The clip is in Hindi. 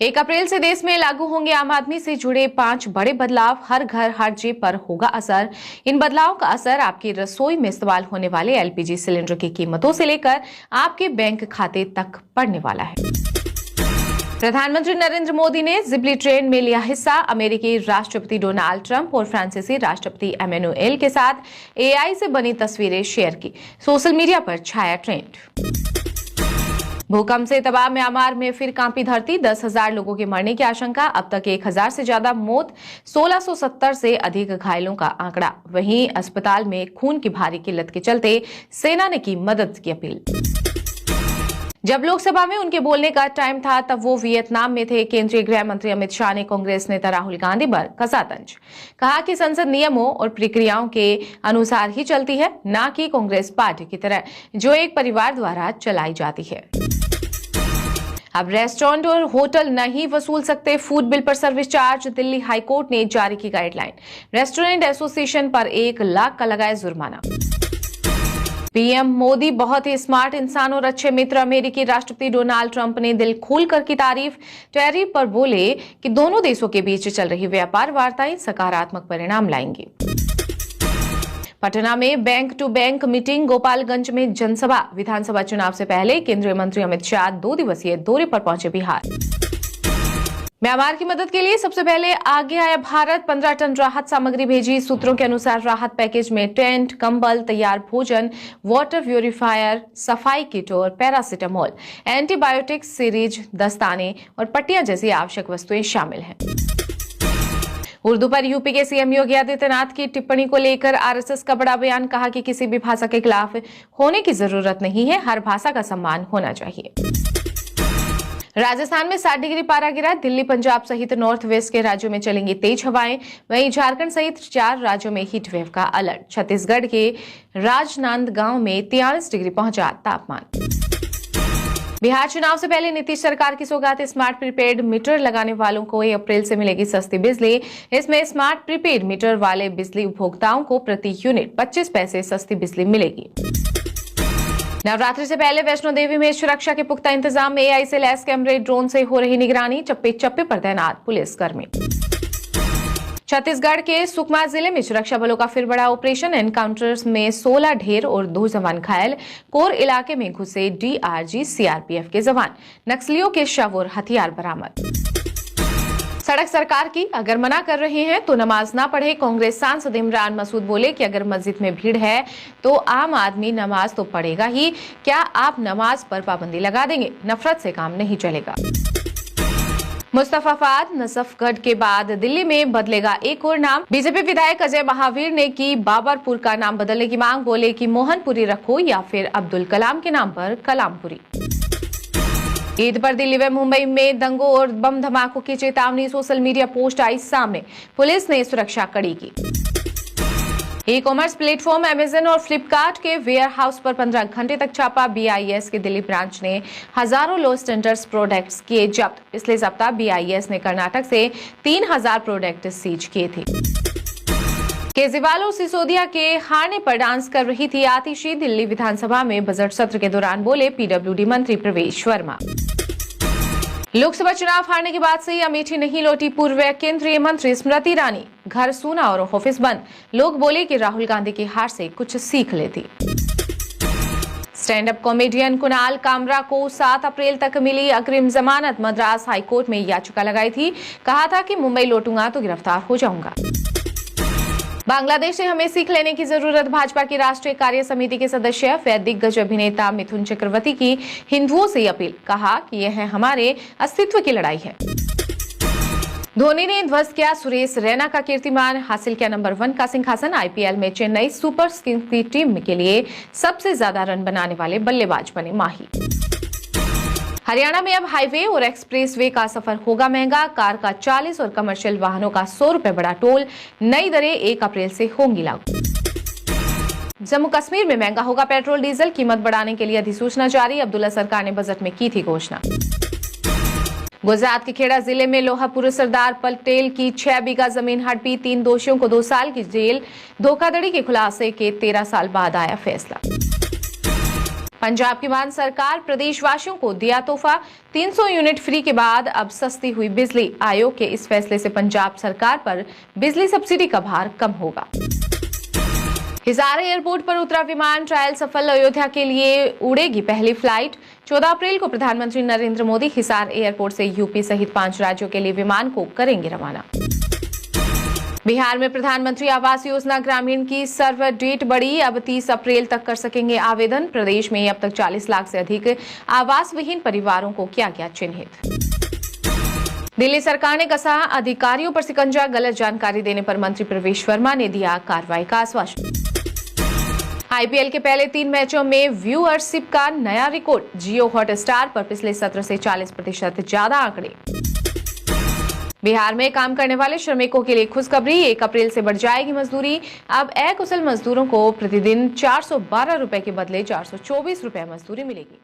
1 अप्रैल से देश में लागू होंगे आम आदमी से जुड़े 5 बड़े बदलाव। हर घर हर जेब पर होगा असर। इन बदलावों का असर आपकी रसोई में इस्तेमाल होने वाले एलपीजी सिलेंडर की कीमतों से लेकर आपके बैंक खाते तक पड़ने वाला है। प्रधानमंत्री नरेंद्र मोदी ने जिबली ट्रेन में लिया हिस्सा। अमेरिकी राष्ट्रपति डोनाल्ड ट्रंप और फ्रांसीसी राष्ट्रपति एमेनुएल के साथ एआई से बनी तस्वीरें शेयर की। सोशल मीडिया पर छाया ट्रेंड। भूकंप से तबाह म्यांमार में फिर कांपी धरती। 10,000 लोगों के मरने की आशंका। अब तक 1,000 से ज्यादा मौत, 1670 से अधिक घायलों का आंकड़ा। वहीं अस्पताल में खून की भारी किल्लत के चलते सेना ने की मदद की अपील। जब लोकसभा में उनके बोलने का टाइम था तब वो वियतनाम में थे। केंद्रीय गृह मंत्री अमित शाह ने कांग्रेस नेता राहुल गांधी पर कसा तंज। कहा कि संसद नियमों और प्रक्रियाओं के अनुसार ही चलती है, न कि कांग्रेस पार्टी की तरह जो एक परिवार द्वारा चलाई जाती है। अब रेस्टोरेंट और होटल नहीं वसूल सकते फूड बिल पर सर्विस चार्ज। दिल्ली हाईकोर्ट ने जारी की गाइडलाइन। रेस्टोरेंट एसोसिएशन पर 1 लाख का लगाए जुर्माना। पीएम मोदी बहुत ही स्मार्ट इंसान और अच्छे मित्र। अमेरिकी राष्ट्रपति डोनाल्ड ट्रंप ने दिल खोलकर की तारीफ। टैरिफ पर बोले कि दोनों देशों के बीच चल रही व्यापार वार्ताएं सकारात्मक परिणाम लाएंगी। पटना में bank to bank meeting. Gopalganj में जनसभा। विधानसभा चुनाव से पहले केंद्रीय मंत्री अमित शाह 2 दिवसीय दौरे पर पहुंचे बिहार। म्यांमार की मदद के लिए सबसे पहले आगे आया भारत। 15 टन राहत सामग्री भेजी। सूत्रों के अनुसार राहत पैकेज में टेंट, कंबल, तैयार भोजन, वाटर प्यूरिफायर, सफाई किट और पैरासिटामोल, एंटीबायोटिक्स सीरीज, दस्ताने और पट्टियां जैसी आवश्यक वस्तुएं शामिल हैं। उर्दू पर यूपी के सीएम योगी आदित्यनाथ की टिप्पणी को लेकर आरएसएस का बड़ा बयान। कहा कि किसी भी भाषा के खिलाफ होने की जरूरत नहीं है, हर भाषा का सम्मान होना चाहिए। राजस्थान में 60 डिग्री पारा गिरा। दिल्ली, पंजाब सहित नॉर्थ वेस्ट के राज्यों में चलेंगी तेज हवाएं। वहीं झारखंड सहित 4 राज्यों में हीट वेव का अलर्ट। छत्तीसगढ़ के राजनांदगांव में 43 डिग्री पहुंचा तापमान। बिहार चुनाव से पहले नीतीश सरकार की सौगात। स्मार्ट प्रीपेड मीटर लगाने वालों को 1 अप्रैल से मिलेगी सस्ती बिजली। इसमें स्मार्ट प्रीपेड मीटर वाले बिजली उपभोक्ताओं को प्रति यूनिट 25 पैसे सस्ती बिजली मिलेगी। नवरात्रि से पहले वैष्णो देवी में सुरक्षा के पुख्ता इंतजाम। एआई से लैस कैमरे, ड्रोन से हो रही निगरानी। चप्पे चप्पे पर तैनात पुलिसकर्मी। छत्तीसगढ़ के सुकमा जिले में सुरक्षा बलों का फिर बड़ा ऑपरेशन। एनकाउंटर्स में 16 ढेर और 2 जवान घायल। कोर इलाके में घुसे डीआरजी सीआरपीएफ के जवान। नक्सलियों के शव और हथियार बरामद। सड़क सरकार की, अगर मना कर रहे हैं तो नमाज ना पढ़े। कांग्रेस सांसद इमरान मसूद बोले कि अगर मस्जिद में भीड़ है तो आम आदमी नमाज तो पढ़ेगा ही, क्या आप नमाज पर पाबंदी लगा देंगे? नफरत से काम नहीं चलेगा। मुस्तफाबाद, नसफगढ़ के बाद दिल्ली में बदलेगा एक और नाम। बीजेपी विधायक अजय महावीर ने की बाबरपुर का नाम बदलने की मांग। बोले कि मोहनपुरी रखो या फिर अब्दुल कलाम के नाम पर कलामपुरी। ईद पर दिल्ली व मुंबई में दंगों और बम धमाकों की चेतावनी। सोशल मीडिया पोस्ट आई सामने। पुलिस ने सुरक्षा कड़ी की। ई कॉमर्स प्लेटफॉर्म अमेजन और फ्लिपकार्ट के वेयर हाउस पर 15 घंटे तक छापा। बीआईएस के दिल्ली ब्रांच ने हजारों लो स्टैंडर्ड्स प्रोडक्ट्स किए जब्त। पिछले सप्ताह बीआईएस ने कर्नाटक से 3000 प्रोडक्ट सीज किए थे। केजरीवाल और सिसोदिया के हारने पर डांस कर रही थी आतिशी। दिल्ली विधानसभा में बजट सत्र के दौरान बोले पीडब्ल्यूडी मंत्री प्रवेश वर्मा। लोकसभा चुनाव हारने के बाद से ही अमेठी नहीं लौटी पूर्व केंद्रीय मंत्री स्मृति ईरानी। घर सूना और ऑफिस बंद। लोग बोले कि राहुल गांधी की हार से कुछ सीख लेती। Stand up comedian Kunal Kamra को 7 अप्रैल तक मिली अग्रिम जमानत। मद्रास हाईकोर्ट में याचिका लगाई थी। कहा था कि मुंबई लौटूंगा तो गिरफ्तार हो जाऊंगा। बांग्लादेश से हमें सीख लेने की जरूरत। भाजपा की राष्ट्रीय कार्य समिति के सदस्य व दिग्गज अभिनेता मिथुन चक्रवर्ती की हिंदुओं से अपील। कहा कि यह हमारे अस्तित्व की लड़ाई है। धोनी ने ध्वस्त किया सुरेश रैना का कीर्तिमान। हासिल किया नंबर 1 का सिंहासन। आईपीएल में चेन्नई सुपर किंग्स की टीम के लिए सबसे ज्यादा रन बनाने वाले बल्लेबाज बने माही। हरियाणा में अब हाईवे और एक्सप्रेसवे का सफर होगा महंगा। कार का 40 और कमर्शियल वाहनों का 100 रुपए बड़ा टोल। नई दरें 1 अप्रैल से होंगी लागू। जम्मू कश्मीर में महंगा होगा पेट्रोल डीजल। कीमत बढ़ाने के लिए अधिसूचना जारी। अब्दुल्ला सरकार ने बजट में की थी घोषणा। गुजरात के खेड़ा जिले में लोहापुर सरदार पटेल की 6 बीघा जमीन हड़पी। 3 दोषियों को 2 साल की जेल। धोखाधड़ी के खुलासे के 13 साल बाद आया फैसला। पंजाब की मान सरकार प्रदेशवासियों को दिया तोहफा, 300 यूनिट फ्री के बाद अब सस्ती हुई बिजली। आयोग के इस फैसले से पंजाब सरकार पर बिजली सब्सिडी का भार कम होगा। हिसार एयरपोर्ट पर उतरा विमान, ट्रायल सफल। अयोध्या के लिए उड़ेगी पहली फ्लाइट। 14 अप्रैल को प्रधानमंत्री नरेंद्र मोदी हिसार एयरपोर्ट से यूपी सहित 5 राज्यों के लिए विमान को करेंगे रवाना। बिहार में प्रधानमंत्री आवास योजना ग्रामीण की सर्वर डेट बढ़ी, अब 30 अप्रैल तक कर सकेंगे आवेदन। प्रदेश में अब तक 40 लाख से अधिक आवास विहीन परिवारों को किया गया चिन्हित। दिल्ली सरकार ने कसा अधिकारियों पर शिकंजा, गलत जानकारी देने पर मंत्री प्रवेश वर्मा ने दिया कार्रवाई का आश्वासन। आईपीएल के पहले 3 मैचों में व्यूअरशिप का नया रिकॉर्ड, जियो हॉटस्टार पर पिछले सत्र से 40% ज्यादा आंकड़े। बिहार में काम करने वाले श्रमिकों के लिए खुशखबरी, 1 अप्रैल से बढ़ जाएगी मजदूरी। अब अकुशल मजदूरों को प्रतिदिन 412 रुपए के बदले 424 रुपए मजदूरी मिलेगी।